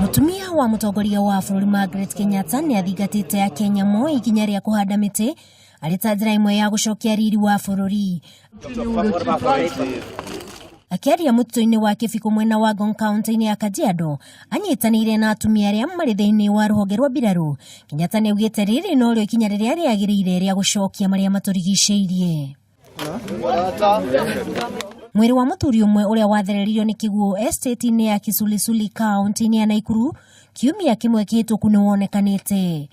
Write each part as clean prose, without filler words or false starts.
Mutumia wa mutongoria wa bũrũri Margaret Kenyatta nĩ athingatĩte ya Kenya mo ikinya rĩa kũhanda mĩtĩ arĩ ta njĩra ĩmwe ya gũcokia riri wa bũrũri. Akiaria mũtitũ-inĩ wa Kĩbiko mwena wa Ngong County-inĩ ya Kajiado, anyitanĩire na atumia arĩa marĩ thĩinĩ wa rũhonge rwa mbirarũ. Kenyatta nĩ augĩte rĩrĩ no rĩo ikinya rĩrĩa rĩagĩrĩire rĩa gũcokia marĩa matũrigicĩirie. Mwĩrĩ wa mũthuri ũmwe ũrĩa wathereririo nĩ kĩguũ estate-inĩ ya Kisulisuli County-inĩ ya Naikuru kiumia kĩmwe kĩhĩtũku nĩ wonekanĩte.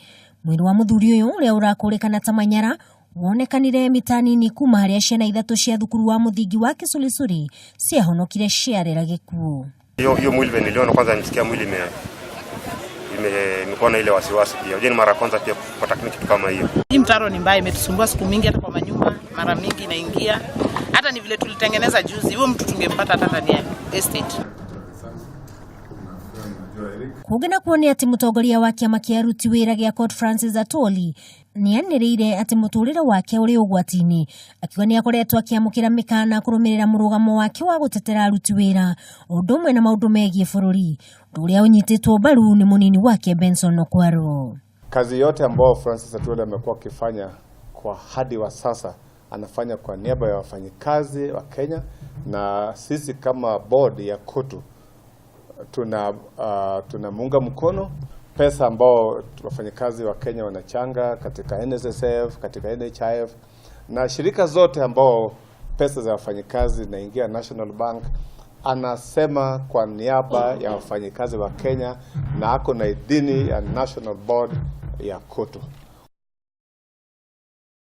Mwĩrĩ wa mũthuri ũyũ ũrĩa ũrakũrĩkana ta Manyara wonekanire mita nini kuma harĩa ciana ithatũ cia thukuru wa mũthingi wa Kisulisuli ciahonokire ciarĩra gĩkuũ. Hiyo mwili niliona kwanza nisikia mwili imekuwa na ile wasiwasi pia. Unajua ni mara kwanza pia kupata kitu kama hiyo. Hii mtaro ni mbaya, imetusumbua siku mingi hata kwa manyumba, mara mingi inaingia. Hata ni vile tulitengeneza juzi, huyo mtu tungempata hata ndani ya estate. Kugena kuone ati mutongoria wa kĩama kĩa aruti wĩra gĩa Court Francis Atwoli nĩ anĩrĩire ati mũtũrĩre wake ũrĩ ugwati-ini, akiuga nĩ akoretwo akĩamũkĩra mĩkana kũrũmĩrĩra mũrũgamo wake wa gũtetera aruti wĩra ũndũ ũmwe na maũndũ megiĩ bũrũri, ũndũ ũrĩa ũnyitĩtwo mbaru nĩ mũnini wake Benson Okwaro. Kazi yote ambayo Francis Atwoli amekuwa akifanya kwa hadi wa sasa anafanya kwa niaba ya wafanyikazi wa Kenya, na sisi kama board ya KOTU tunamuunga mkono. Pesa ambao wafanyikazi wa Kenya wanachanga katika NSSF, katika NHIF na shirika zote ambao pesa za wafanyikazi zinaingia National Bank, anasema kwa niaba ya wafanyikazi wa Kenya na ako na idhini ya National Board ya KOTU.